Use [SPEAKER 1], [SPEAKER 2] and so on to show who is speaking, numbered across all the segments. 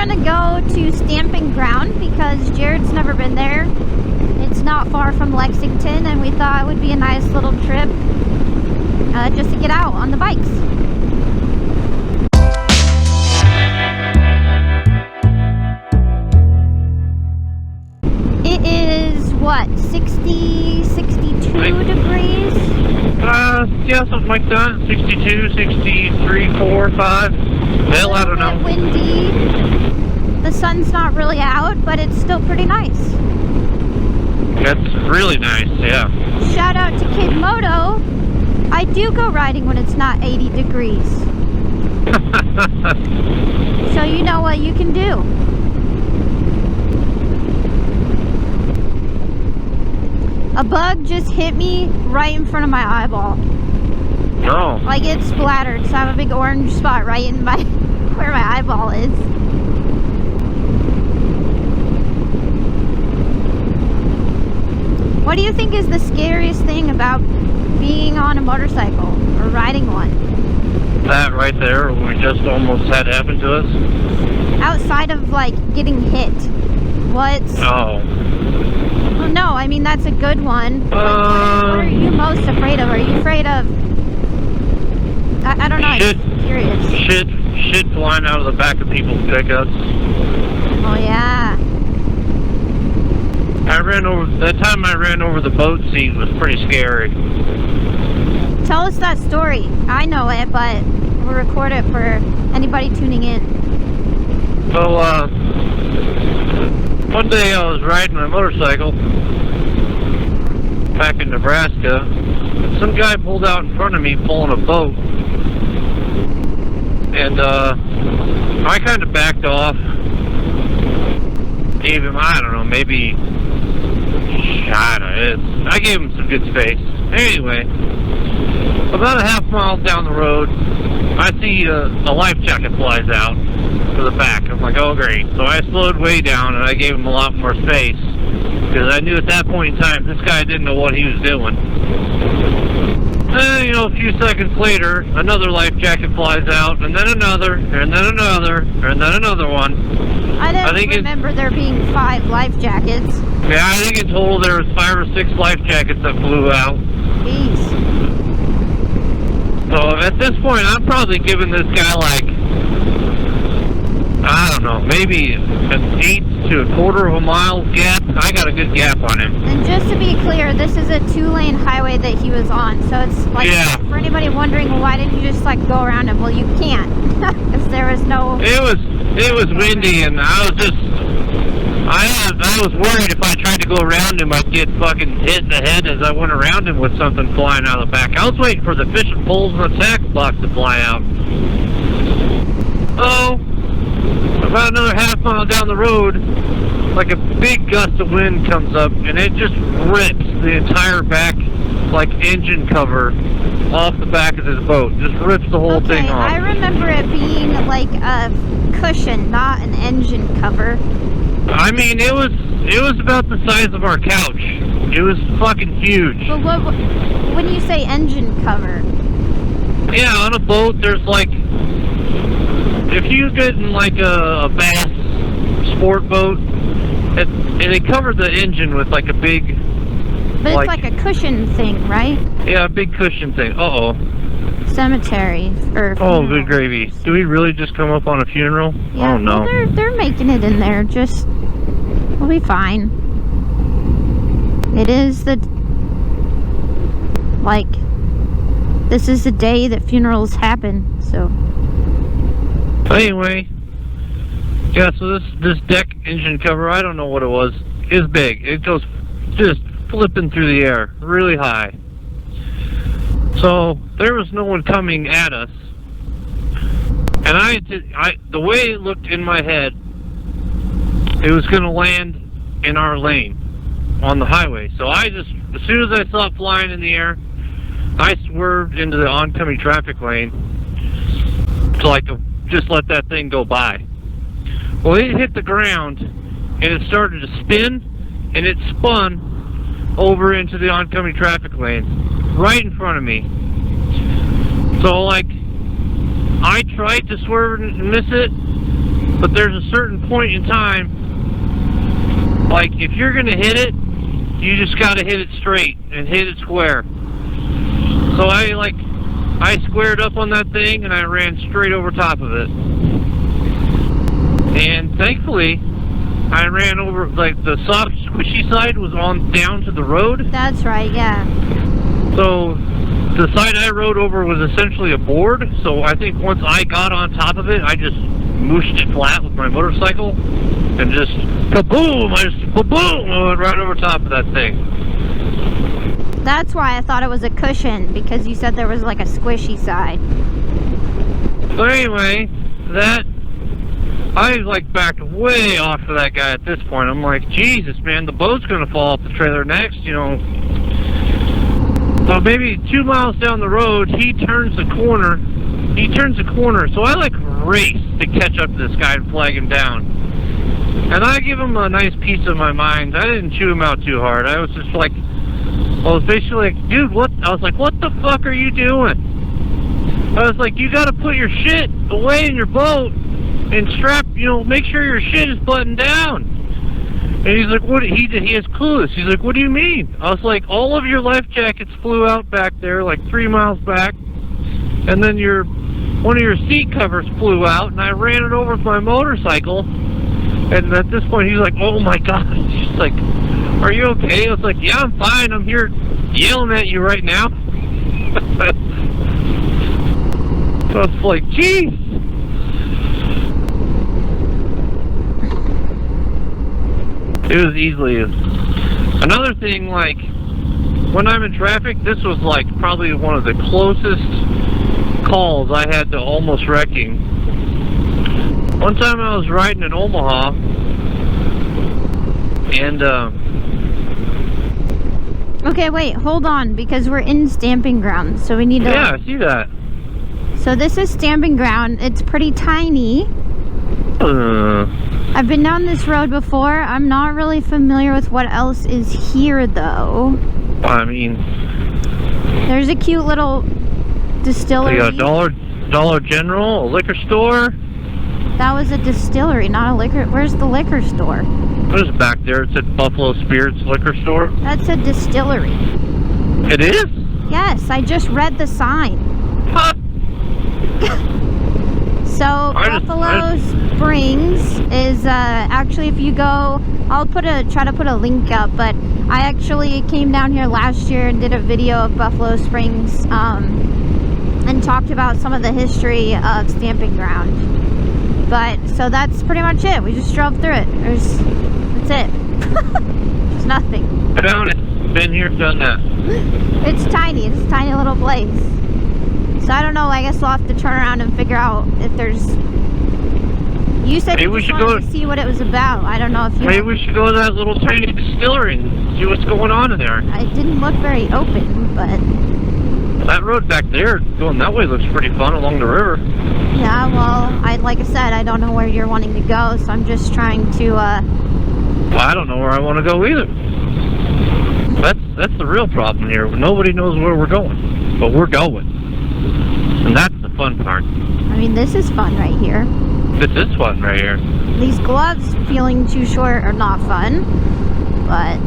[SPEAKER 1] gonna go to Stamping Ground because Jared's never been there. It's not far from Lexington, and we thought it would be a nice little trip just to get out on the bikes. It is, what, 60, 62 degrees?
[SPEAKER 2] Yeah, something like that. 62, 63, 4, 5. Hell, I don't know.
[SPEAKER 1] Windy. The sun's not really out, but it's still pretty nice.
[SPEAKER 2] That's really nice, yeah.
[SPEAKER 1] Shout out to Kid Moto. I do go riding when it's not 80 degrees. So you know what you can do. A bug just hit me right in front of my eyeball.
[SPEAKER 2] No.
[SPEAKER 1] Like it splattered, so I have a big orange spot right in my where my eyeball is. What do you think is the scariest thing about being on a motorcycle or riding one?
[SPEAKER 2] That right there, we just almost had happen to us.
[SPEAKER 1] Outside of like getting hit, what's...
[SPEAKER 2] Oh.
[SPEAKER 1] Well, no, I mean that's a good one. Like, what are you most afraid of? Are you afraid of... I don't know,
[SPEAKER 2] Shit.
[SPEAKER 1] I'm curious.
[SPEAKER 2] Shit flying out of the back of people's pickups.
[SPEAKER 1] Oh yeah.
[SPEAKER 2] That time I ran over the boat seat was pretty scary.
[SPEAKER 1] Tell us that story. I know it, but we'll record it for anybody tuning in.
[SPEAKER 2] So, one day I was riding my motorcycle back in Nebraska, and some guy pulled out in front of me pulling a boat. And, I kind of backed off. Gave him, I don't know, maybe... I gave him some good space. Anyway, about a half mile down the road, I see a life jacket flies out to the back. I'm like, oh great. So I slowed way down and I gave him a lot more space because I knew at that point in time this guy didn't know what he was doing. And, a few seconds later, another life jacket flies out, and then another, and then another, and then another one.
[SPEAKER 1] I didn't remember there being 5 life jackets.
[SPEAKER 2] Yeah, I think in total there was 5 or 6 life jackets that flew out.
[SPEAKER 1] Jeez.
[SPEAKER 2] So at this point, I'm probably giving this guy like, I don't know, maybe an 1/8 to 1/4 of a mile gap. I got a good gap on him.
[SPEAKER 1] And just to be clear, this is a 2-lane highway that he was on, so it's like,
[SPEAKER 2] yeah.
[SPEAKER 1] For anybody wondering, well, why didn't you just like go around him? Well, you can't, because there was no...
[SPEAKER 2] It was windy, and I was worried if I tried to go around him, I'd get fucking hit in the head as I went around him with something flying out of the back. I was waiting for the fishing poles and the tackle box to fly out. Oh, about another half mile down the road, like a big gust of wind comes up, and it just rips the entire back, like, engine cover off the back of this boat. Just rips the whole thing off.
[SPEAKER 1] I remember it being like a cushion, not an engine cover.
[SPEAKER 2] I mean, it was about the size of our couch. It was fucking huge.
[SPEAKER 1] But when you say engine cover?
[SPEAKER 2] Yeah, on a boat, there's like, if you get in like a bass sport boat, and they cover the engine with like a big...
[SPEAKER 1] But it's like a cushion thing, right?
[SPEAKER 2] Yeah, a big cushion thing. Uh-oh.
[SPEAKER 1] Cemetery or funeral.
[SPEAKER 2] Oh, good gravy. Do we really just come up on a funeral?
[SPEAKER 1] Yeah,
[SPEAKER 2] oh, no.
[SPEAKER 1] Well, they're making it in there. Just, we'll be fine. It is this is the day that funerals happen, so.
[SPEAKER 2] Anyway. Yeah, so this deck engine cover, I don't know what it was, is big. It goes just flipping through the air, really high. So there was no one coming at us, and the way it looked in my head, it was going to land in our lane on the highway. So I just, as soon as I saw it flying in the air, I swerved into the oncoming traffic lane to just let that thing go by. Well, it hit the ground and it started to spin, and it spun over into the oncoming traffic lane right in front of me. So I tried to swerve and miss it, But there's a certain point in time, like if you're gonna hit it, you just gotta hit it straight and hit it square. So I squared up on that thing and I ran straight over top of it. And thankfully, I ran over, like the soft squishy side was on down to the road.
[SPEAKER 1] That's right, yeah.
[SPEAKER 2] So the side I rode over was essentially a board. So I think once I got on top of it, I just mooshed it flat with my motorcycle and just kaboom! I just kaboom! I went right over top of that thing.
[SPEAKER 1] That's why I thought it was a cushion, because you said there was like a squishy side.
[SPEAKER 2] So anyway, I like backed way off of that guy at this point. I'm like, Jesus, man, the boat's gonna fall off the trailer next, you know. So maybe 2 miles down the road, he turns the corner. So I like race to catch up to this guy and flag him down. And I give him a nice piece of my mind. I didn't chew him out too hard. I was just like, I was basically like, dude, what? I was like, what the fuck are you doing? I was like, you gotta put your shit away in your boat and strap, you know, make sure your shit is buttoned down. And he's like, what? He is clueless. He's like, what do you mean? I was like, all of your life jackets flew out back there, like 3 miles back. And then one of your seat covers flew out, and I ran it over with my motorcycle. And at this point, he's like, oh my God. He's like, are you okay? I was like, yeah, I'm fine. I'm here yelling at you right now. So I was like, geez. It was easily another thing. Like when I'm in traffic, this was like probably one of the closest calls I had to almost wrecking. One time I was riding in Omaha, and
[SPEAKER 1] okay, wait, hold on, because we're in stamping ground, so we need to...
[SPEAKER 2] Yeah, I see that.
[SPEAKER 1] So this is stamping ground. It's pretty tiny. I've been down this road before. I'm not really familiar with what else is here, though.
[SPEAKER 2] I mean...
[SPEAKER 1] There's a cute little distillery.
[SPEAKER 2] Like a Dollar General, a liquor store.
[SPEAKER 1] That was a distillery, not a liquor... Where's the liquor store?
[SPEAKER 2] It was back there. It said Buffalo Spirits Liquor Store.
[SPEAKER 1] That's a distillery.
[SPEAKER 2] It is?
[SPEAKER 1] Yes, I just read the sign.
[SPEAKER 2] Huh?
[SPEAKER 1] So Buffalo Springs is actually, if you go, I'll try to put a link up, but I actually came down here last year and did a video of Buffalo Springs and talked about some of the history of stamping ground. But so that's pretty much it. We just drove through it. That's it. There's nothing.
[SPEAKER 2] Found it. Been here, done that.
[SPEAKER 1] It's tiny. It's a tiny little place. So I don't know, I guess we'll have to turn around and figure out if there's... You said
[SPEAKER 2] maybe
[SPEAKER 1] you just wanted to see what it was about. I don't know if you...
[SPEAKER 2] Maybe we should go to that little tiny distillery and see what's going on in there.
[SPEAKER 1] It didn't look very open, but...
[SPEAKER 2] That road back there, going that way, looks pretty fun along the river.
[SPEAKER 1] Yeah, well, like I said, I don't know where you're wanting to go, so I'm just trying to,
[SPEAKER 2] Well, I don't know where I want to go either. That's the real problem here. Nobody knows where we're going, but we're going. And that's the fun part.
[SPEAKER 1] I mean, this is fun right here.
[SPEAKER 2] This is fun right here.
[SPEAKER 1] These gloves feeling too short are not fun, but...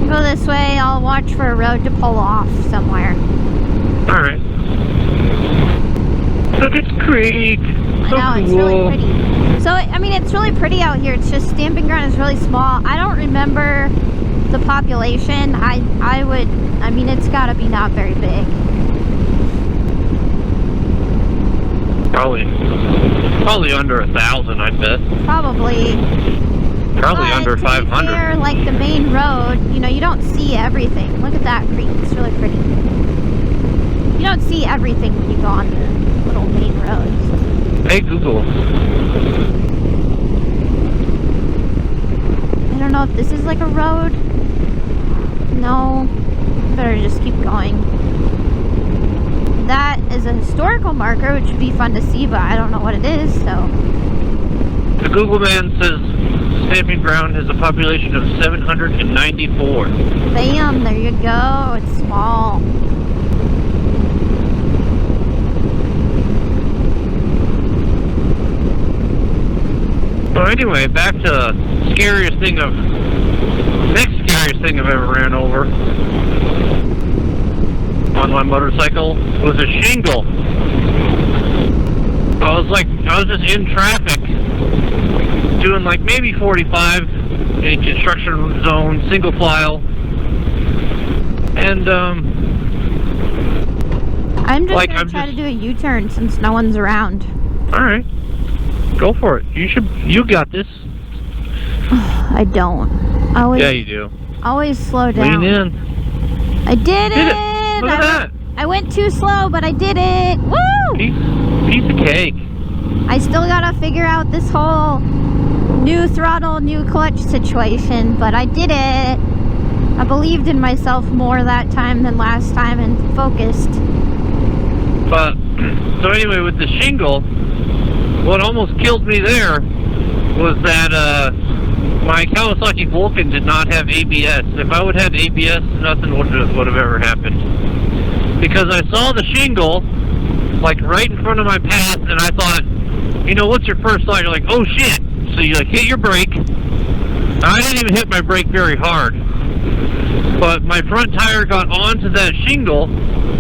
[SPEAKER 1] Go this way, I'll watch for a road to pull off somewhere.
[SPEAKER 2] Alright. Look at the creek. So
[SPEAKER 1] I know, it's really pretty. So, I mean, it's really pretty out here. It's just stamping ground is really small. I don't remember the population. I mean, it's got to be not very big.
[SPEAKER 2] Probably under 1,000, I bet.
[SPEAKER 1] Probably
[SPEAKER 2] Under 500.
[SPEAKER 1] Fair, like the main road, you know, you don't see everything. Look at that creek. It's really pretty. You don't see everything when you go on the little main roads.
[SPEAKER 2] Hey, Google.
[SPEAKER 1] I don't know if this is like a road. No. Better just keep going. That is a historical marker, which would be fun to see, but I don't know what it is, so.
[SPEAKER 2] The Google man says stamping ground has a population of 794.
[SPEAKER 1] Bam, there you go. It's small.
[SPEAKER 2] anyway, back to next scariest thing I've ever ran over on my motorcycle was a shingle. I was just in traffic, doing like maybe 45 in construction zone, single file, and
[SPEAKER 1] I'm just gonna try to do a U-turn since no one's around.
[SPEAKER 2] All right, go for it. You got this.
[SPEAKER 1] I don't.
[SPEAKER 2] Yeah, you do.
[SPEAKER 1] Always slow down.
[SPEAKER 2] Lean in.
[SPEAKER 1] I did it.
[SPEAKER 2] Look at that.
[SPEAKER 1] I went too slow, but I did it. Woo!
[SPEAKER 2] Piece of cake.
[SPEAKER 1] I still gotta figure out this whole new throttle, new clutch situation, but I did it. I believed in myself more that time than last time and focused.
[SPEAKER 2] But, so anyway, with the shingle, what almost killed me there was that my Kawasaki Vulcan did not have ABS. If I would have had ABS, nothing would have ever happened. Because I saw the shingle, like right in front of my path, and I thought, you know, what's your first thought? You're like, oh shit! So you like hit your brake. I didn't even hit my brake very hard, but my front tire got onto that shingle,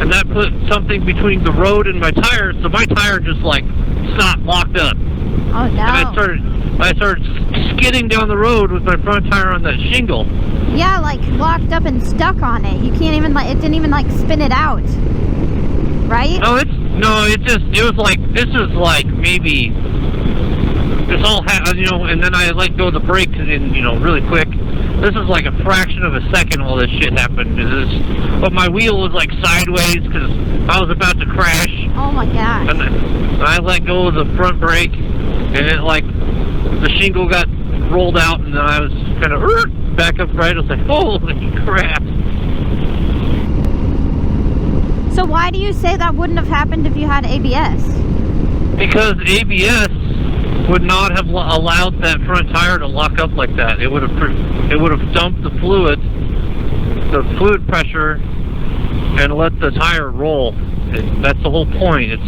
[SPEAKER 2] and that put something between the road and my tire, so my tire just like stopped, locked up.
[SPEAKER 1] Oh no!
[SPEAKER 2] And I started skidding down the road with my front tire on that shingle.
[SPEAKER 1] Yeah, like locked up and stuck on it. You can't even it didn't even like spin it out, right?
[SPEAKER 2] It was like, this is like maybe this all happened, you know, and then I let go of the brakes and, you know, really quick. This is like a fraction of a second all this shit happened. But my wheel was like sideways because I was about to crash.
[SPEAKER 1] Oh my gosh.
[SPEAKER 2] And I let go of the front brake, and it like, the shingle got rolled out, and then I was kind of back upright. I was like, holy crap.
[SPEAKER 1] So why do you say that wouldn't have happened if you had ABS? Because
[SPEAKER 2] ABS would not have allowed that front tire to lock up like that. It would have dumped the fluid pressure, and let the tire roll. That's the whole point.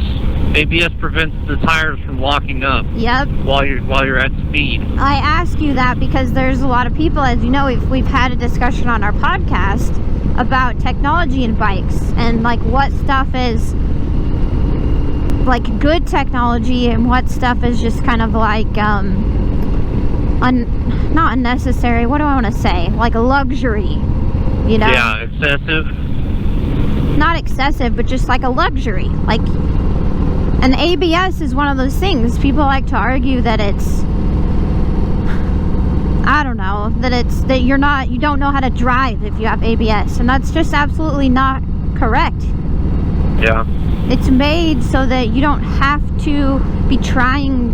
[SPEAKER 2] ABS prevents the tires from locking up.
[SPEAKER 1] Yep.
[SPEAKER 2] While you're at speed.
[SPEAKER 1] I ask you that because there's a lot of people, as you know, we've had a discussion on our podcast about technology in bikes and like what stuff is like good technology and what stuff is just kind of like not unnecessary. What do I want to say? Like a luxury, you know?
[SPEAKER 2] Yeah, excessive.
[SPEAKER 1] Not excessive, but just like a luxury. Like, and ABS is one of those things. People like to argue that it's, I don't know, that you don't know how to drive if you have ABS, and that's just absolutely not correct.
[SPEAKER 2] Yeah.
[SPEAKER 1] It's made so that you don't have to be trying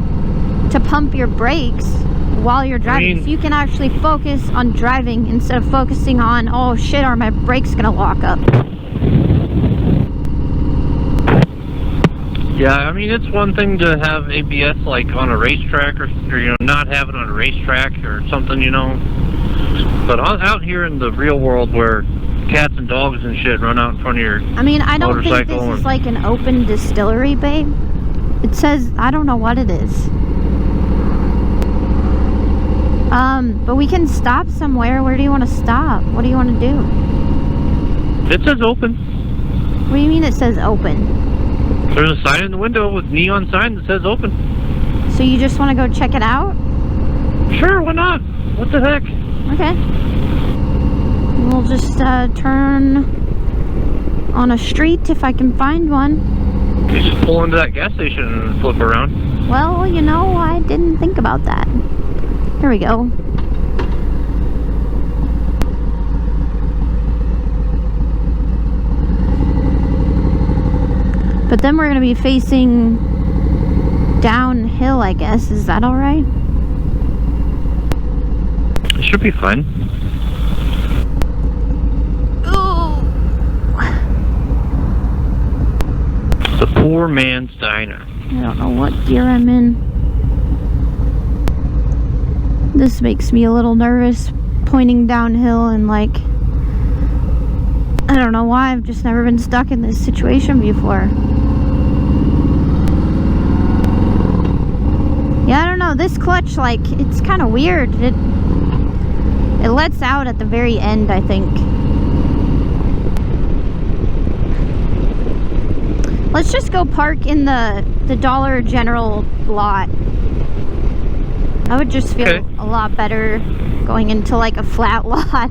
[SPEAKER 1] to pump your brakes while you're driving. So you can actually focus on driving instead of focusing on, oh shit, are my brakes gonna lock up?
[SPEAKER 2] Yeah, I mean, it's one thing to have ABS like on a racetrack or you know, not have it on a racetrack or something, you know. But out here in the real world where cats and dogs and shit run out in front of your
[SPEAKER 1] I mean, I don't think this is like an open distillery, babe. It says, I don't know what it is. But we can stop somewhere. Where do you want to stop? What do you want to do?
[SPEAKER 2] It says open.
[SPEAKER 1] What do you mean it says open?
[SPEAKER 2] There's a sign in the window with neon sign that says open.
[SPEAKER 1] So you just want to go check it out?
[SPEAKER 2] Sure, why not? What the heck?
[SPEAKER 1] Okay. We'll just turn on a street if I can find one.
[SPEAKER 2] You just pull into that gas station and flip around.
[SPEAKER 1] Well, you know, I didn't think about that. Here we go. But then we're going to be facing downhill, I guess. Is that all right?
[SPEAKER 2] It should be fine.
[SPEAKER 1] Ooh.
[SPEAKER 2] The poor man's diner.
[SPEAKER 1] I don't know what gear I'm in. This makes me a little nervous, pointing downhill and like, I don't know why, I've just never been stuck in this situation before. Yeah, I don't know, know, this clutch, like, it's kind of weird. It lets out at the very end, I think. Let's just go park in the Dollar General lot. I would just feel a lot better going into like a flat lot.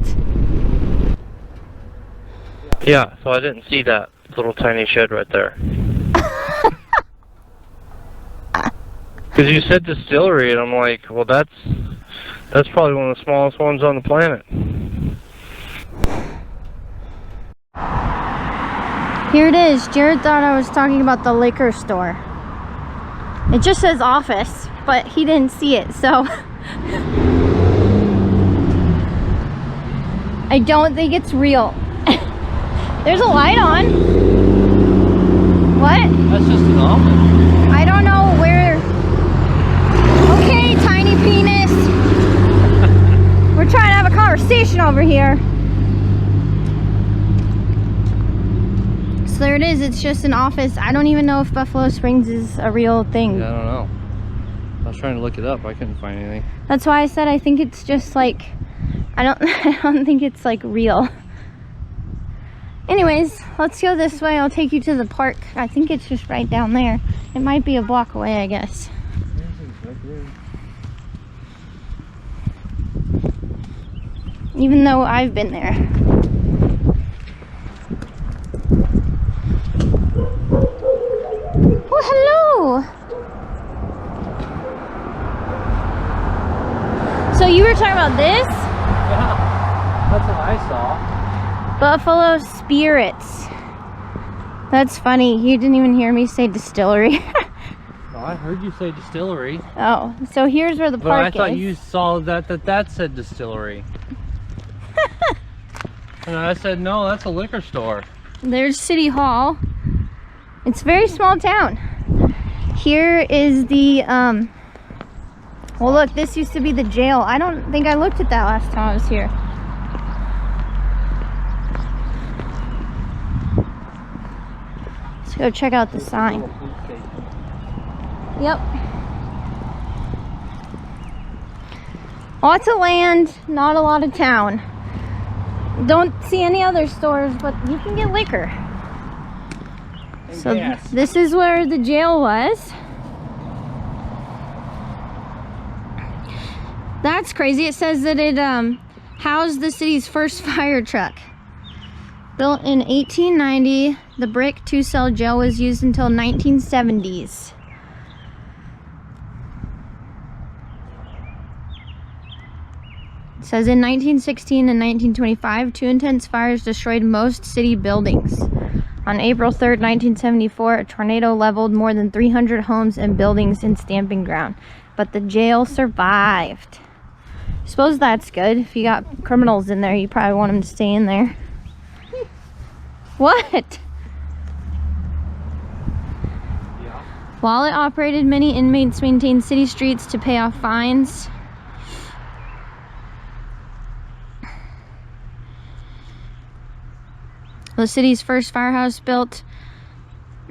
[SPEAKER 2] Yeah, so I didn't see that little tiny shed right there. Because you said distillery, and I'm like, well, that's probably one of the smallest ones on the planet.
[SPEAKER 1] Here it is. Jared thought I was talking about the liquor store. It just says office, but he didn't see it, so I don't think it's real. There's a light on. What?
[SPEAKER 2] That's just an office.
[SPEAKER 1] I don't know where. Okay, tiny penis. We're trying to have a conversation over here. So there it is. It's just an office. I don't even know if Buffalo Springs is a real thing.
[SPEAKER 2] Yeah, I don't know. I was trying to look it up. I couldn't find anything.
[SPEAKER 1] That's why I said I think it's just like, I don't think it's like real. Anyways, let's go this way. I'll take you to the park. I think it's just right down there. It might be a block away, I guess. Even though I've been there. Oh, hello! So you were talking about this?
[SPEAKER 2] Yeah, that's what I saw.
[SPEAKER 1] Buffalo Spirits. That's funny. You didn't even hear me say distillery.
[SPEAKER 2] Oh, I heard you say distillery.
[SPEAKER 1] Oh, so here's where the park is.
[SPEAKER 2] But I thought you saw that said distillery. And I said, no, that's a liquor store.
[SPEAKER 1] There's City Hall. It's a very small town. Here is the, well look, this used to be the jail. I don't think I looked at that last time I was here. Let's go check out the sign. Yep. Lots of land, not a lot of town. Don't see any other stores, but you can get liquor. So this is where the jail was. That's crazy. It says that it housed the city's first fire truck. Built in 1890, the brick two-cell jail was used until 1970s. It says in 1916 and 1925, two intense fires destroyed most city buildings. On April 3rd, 1974, a tornado leveled more than 300 homes and buildings in Stamping Ground, but the jail survived. I suppose that's good. If you got criminals in there, you probably want them to stay in there. What?
[SPEAKER 2] Yeah.
[SPEAKER 1] While it operated, many inmates maintained city streets to pay off fines. The city's first firehouse, built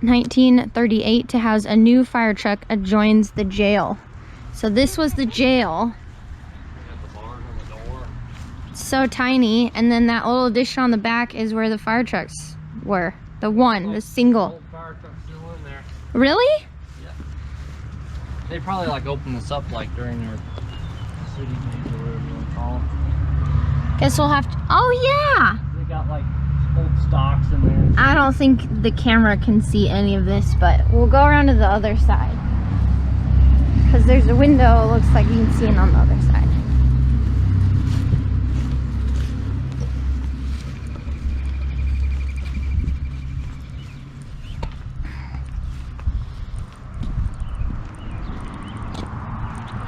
[SPEAKER 1] 1938 to house a new fire truck, adjoins the jail. So this was the jail. It's so tiny, and then that little addition on the back is where the fire trucks were. The single.
[SPEAKER 2] Old fire truck's still in there.
[SPEAKER 1] Really?
[SPEAKER 2] Yeah. They probably like opened this up like during their city days or whatever you want to call them.
[SPEAKER 1] Guess we'll have to. Oh yeah.
[SPEAKER 2] They got like old stocks in there.
[SPEAKER 1] I don't think the camera can see any of this, but we'll go around to the other side. Because there's a window, it looks like you can see it on the other side.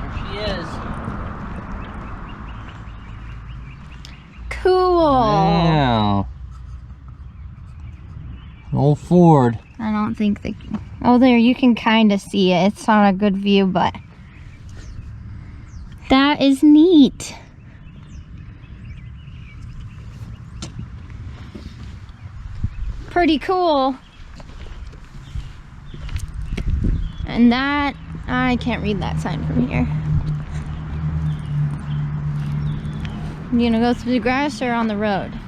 [SPEAKER 2] There she is.
[SPEAKER 1] Cool.
[SPEAKER 2] Wow. Old Ford.
[SPEAKER 1] I don't think the... Oh, there, you can kind of see it. It's not a good view, but... That is neat. Pretty cool. And that... I can't read that sign from here. You gonna go through the grass or on the road?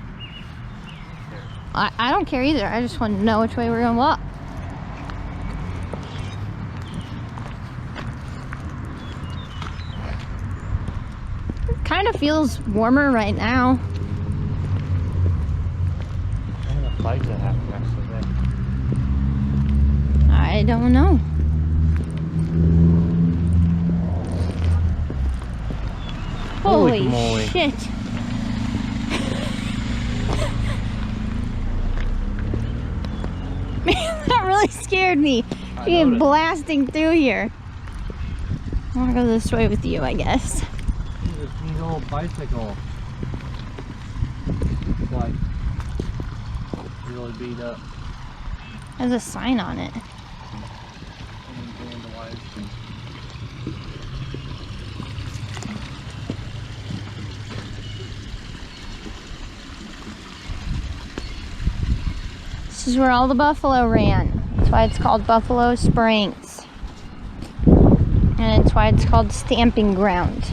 [SPEAKER 1] I don't care either. I just want to know which way we're gonna walk. It kind of feels warmer right now.
[SPEAKER 2] What are the fights that happened yesterday?
[SPEAKER 1] I don't know.
[SPEAKER 2] Holy
[SPEAKER 1] Holy
[SPEAKER 2] moly.
[SPEAKER 1] shit. Man, that really scared me. She came blasting through here. I want to go this way with you, I guess.
[SPEAKER 2] This neat old bicycle. It's like really beat up.
[SPEAKER 1] There's a sign on it. This is where all the buffalo ran. That's why it's called Buffalo Springs. And it's why it's called Stamping Ground.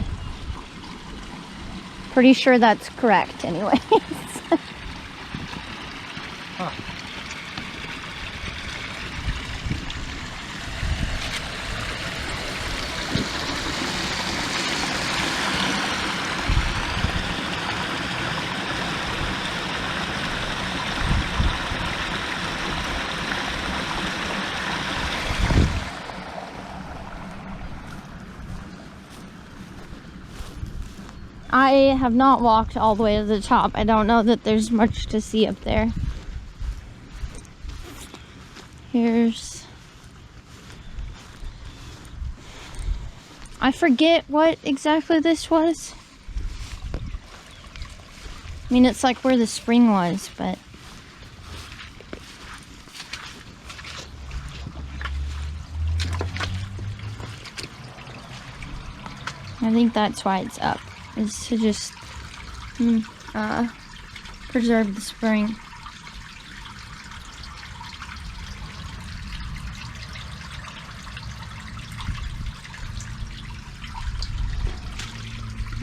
[SPEAKER 1] Pretty sure that's correct anyways.
[SPEAKER 2] Huh.
[SPEAKER 1] I have not walked all the way to the top. I don't know that there's much to see up there. Here's... I forget what exactly this was. I mean, it's like where the spring was, but... I think that's why it's up. Is to just preserve the spring.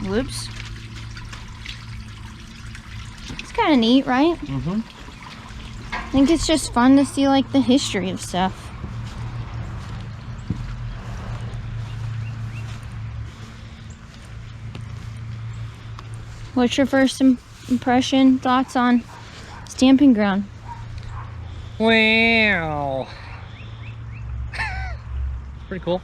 [SPEAKER 1] Whoops. It's kind of neat, right?
[SPEAKER 2] Mm-hmm.
[SPEAKER 1] I think it's just fun to see like the history of stuff. What's your first impression, thoughts on Stamping Ground?
[SPEAKER 2] Wow. Pretty cool.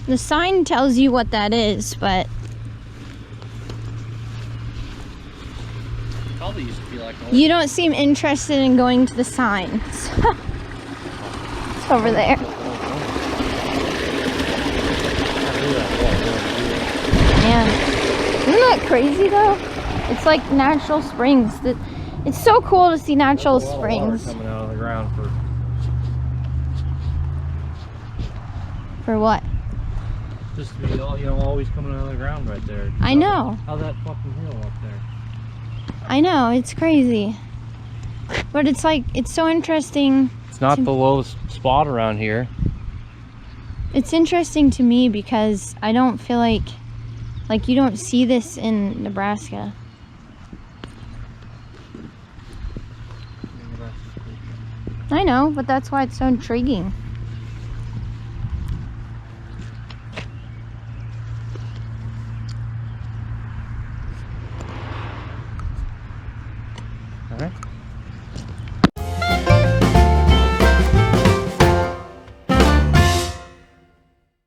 [SPEAKER 1] The sign tells you what that is, but
[SPEAKER 2] Probably used to be like
[SPEAKER 1] you don't seem interested in going to the sign. It's over there. Man, isn't that crazy though? It's like natural springs. It's so cool to see natural springs.
[SPEAKER 2] Coming out of the ground
[SPEAKER 1] For what?
[SPEAKER 2] just to be always coming out of the ground right there.
[SPEAKER 1] I know.
[SPEAKER 2] How that fucking hill up there.
[SPEAKER 1] I know, it's crazy. But it's like, it's so interesting.
[SPEAKER 2] It's not the lowest spot around here.
[SPEAKER 1] It's interesting to me because I don't feel like you don't see this in Nebraska. I know, but that's why it's so intriguing.
[SPEAKER 2] All right.